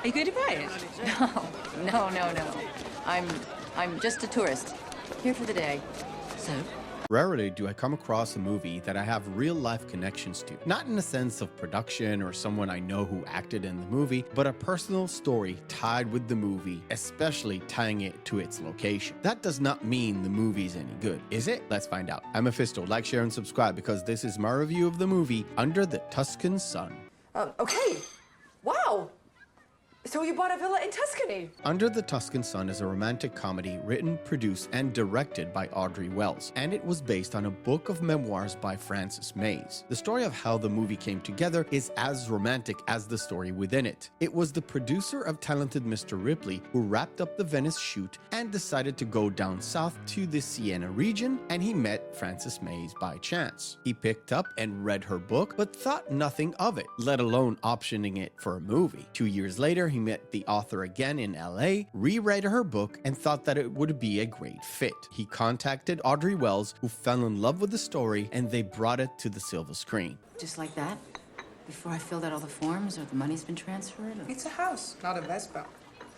you going to buy it? No. I'm just a tourist. Here for the day. So? Rarely do I come across a movie that I have real-life connections to. Not in the sense of production or someone I know who acted in the movie, but a personal story tied with the movie, especially tying it to its location. That does not mean the movie's any good, is it? Let's find out. I'm Meffistoe. Like, share, and subscribe because this is my review of the movie Under the Tuscan Sun. Okay. Wow. So you bought a villa in Tuscany? Under the Tuscan Sun is a romantic comedy written, produced, and directed by Audrey Wells, and it was based on a book of memoirs by Frances Mays. The story of how the movie came together is as romantic as the story within it. It was the producer of Talented Mr. Ripley who wrapped up the Venice shoot and decided to go down south to the Siena region, and he met Frances Mays by chance. He picked up and read her book, but thought nothing of it, let alone optioning it for a movie. 2 years later, he met the author again in LA, reread her book, and thought that it would be a great fit. He contacted Audrey Wells, who fell in love with the story, and they brought it to the silver screen. Just like that? Before I filled out all the forms or the money's been transferred? Or... It's a house, not a Vespa.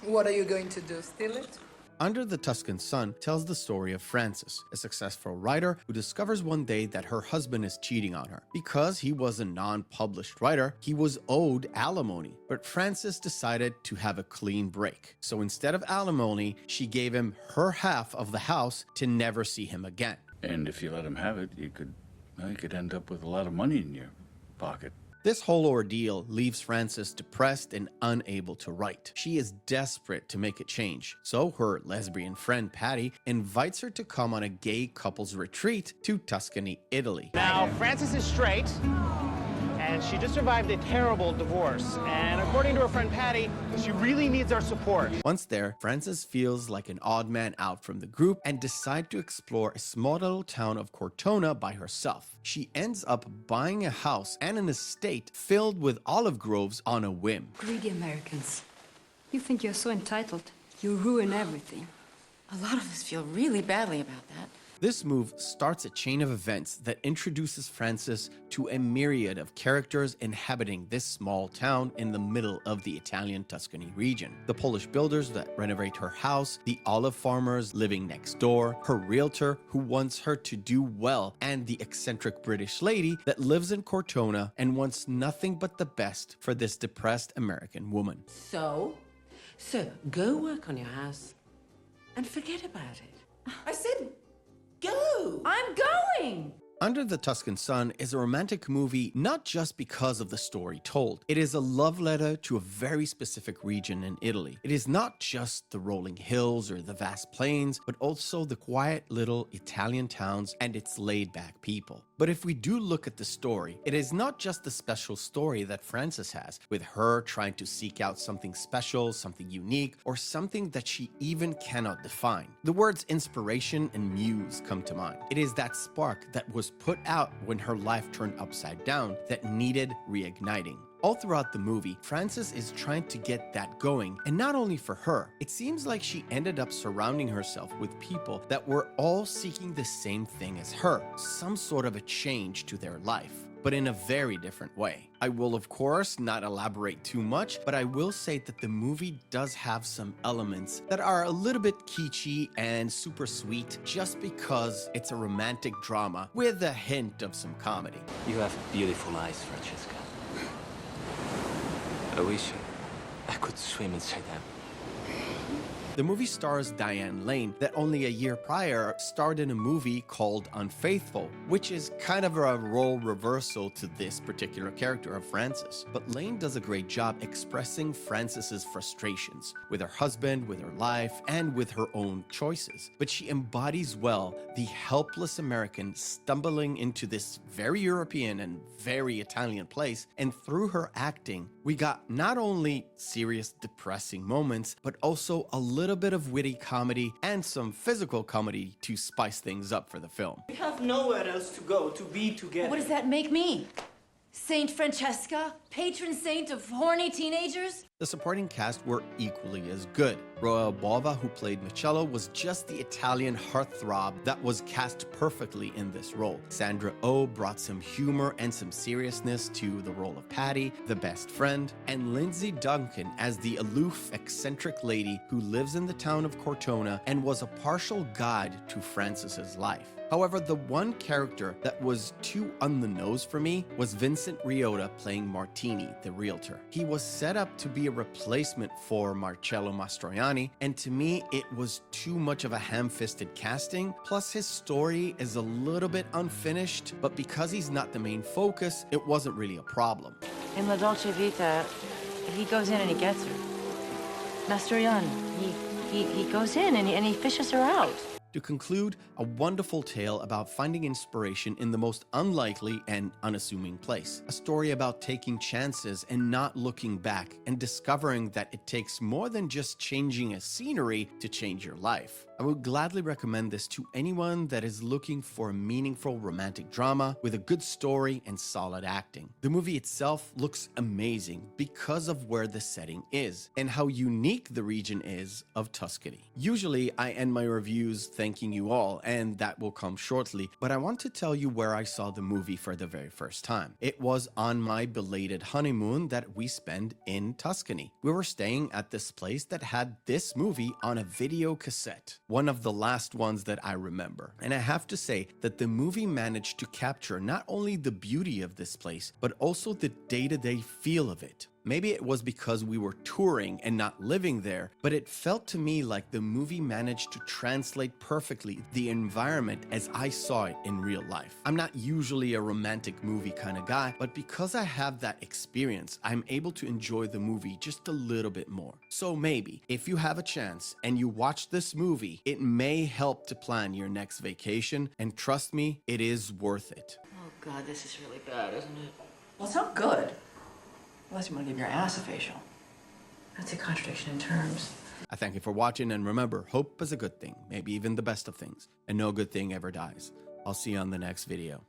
What are you going to do, steal it? Under the Tuscan Sun tells the story of Frances, a successful writer who discovers one day that her husband is cheating on her. Because he was a non-published writer, he was owed alimony, but Frances decided to have a clean break. So instead of alimony, she gave him her half of the house to never see him again. And if you let him have it, you could end up with a lot of money in your pocket. This whole ordeal leaves Frances depressed and unable to write. She is desperate to make a change, so her lesbian friend Patty invites her to come on a gay couple's retreat to Tuscany, Italy. Now, Frances is straight, and she just survived a terrible divorce. And according to her friend Patty, she really needs our support. Once there, Frances feels like an odd man out from the group and decides to explore a small little town of Cortona by herself. She ends up buying a house and an estate filled with olive groves on a whim. Greedy Americans. You think you're so entitled. You ruin everything. A lot of us feel really badly about that. This move starts a chain of events that introduces Frances to a myriad of characters inhabiting this small town in the middle of the Italian Tuscany region. The Polish builders that renovate her house, the olive farmers living next door, her realtor who wants her to do well, and the eccentric British lady that lives in Cortona and wants nothing but the best for this depressed American woman. So go work on your house and forget about it. I said go! I'm going! Under the Tuscan Sun is a romantic movie not just because of the story told. It is a love letter to a very specific region in Italy. It is not just the rolling hills or the vast plains, but also the quiet little Italian towns and its laid-back people. But if we do look at the story, it is not just the special story that Frances has, with her trying to seek out something special, something unique, or something that she even cannot define. The words inspiration and muse come to mind. It is that spark that was put out when her life turned upside down that needed reigniting. All throughout the movie, Frances is trying to get that going, and not only for her. It seems like she ended up surrounding herself with people that were all seeking the same thing as her, some sort of a change to their life, but in a very different way. I will, of course, not elaborate too much, but I will say that the movie does have some elements that are a little bit kitschy and super sweet just because it's a romantic drama with a hint of some comedy. You have beautiful eyes, Francesca. I wish I could swim inside them. The movie stars Diane Lane that only a year prior starred in a movie called Unfaithful, which is kind of a role reversal to this particular character of Frances. But Lane does a great job expressing Frances's frustrations with her husband, with her life, and with her own choices. But she embodies well the helpless American stumbling into this very European and very Italian place, and through her acting, we got not only serious, depressing moments, but also a little bit of witty comedy and some physical comedy to spice things up for the film. We have nowhere else to go to be together. What does that make me? Saint Francesca? Patron saint of horny teenagers? The supporting cast were equally as good. Roel Bova, who played Marcello, was just the Italian heartthrob that was cast perfectly in this role. Sandra Oh brought some humor and some seriousness to the role of Patty, the best friend, and Lindsay Duncan as the aloof, eccentric lady who lives in the town of Cortona and was a partial guide to Francis's life. However, the one character that was too on the nose for me was Vincent Riota playing Martini, the realtor. He was set up to be a replacement for Marcello Mastroianni, and to me, it was too much of a ham-fisted casting. Plus, his story is a little bit unfinished, but because he's not the main focus, it wasn't really a problem. In La Dolce Vita, he goes in and he gets her. Mastroianni, he goes in and he fishes her out. To conclude, a wonderful tale about finding inspiration in the most unlikely and unassuming place. A story about taking chances and not looking back, and discovering that it takes more than just changing a scenery to change your life. I would gladly recommend this to anyone that is looking for a meaningful romantic drama with a good story and solid acting. The movie itself looks amazing because of where the setting is and how unique the region is of Tuscany. Usually, I end my reviews thanking you all, and that will come shortly, but I want to tell you where I saw the movie for the very first time. It was on my belated honeymoon that we spent in Tuscany. We were staying at this place that had this movie on a video cassette. One of the last ones that I remember. And I have to say that the movie managed to capture not only the beauty of this place, but also the day-to-day feel of it. Maybe it was because we were touring and not living there, but it felt to me like the movie managed to translate perfectly the environment as I saw it in real life. I'm not usually a romantic movie kind of guy, but because I have that experience, I'm able to enjoy the movie just a little bit more. So maybe, if you have a chance and you watch this movie, it may help to plan your next vacation, and trust me, it is worth it. Oh God, this is really bad, isn't it? Well, it's not good. Unless you want to give your ass a facial. That's a contradiction in terms. I thank you for watching, and remember, hope is a good thing, maybe even the best of things, and no good thing ever dies. I'll see you on the next video.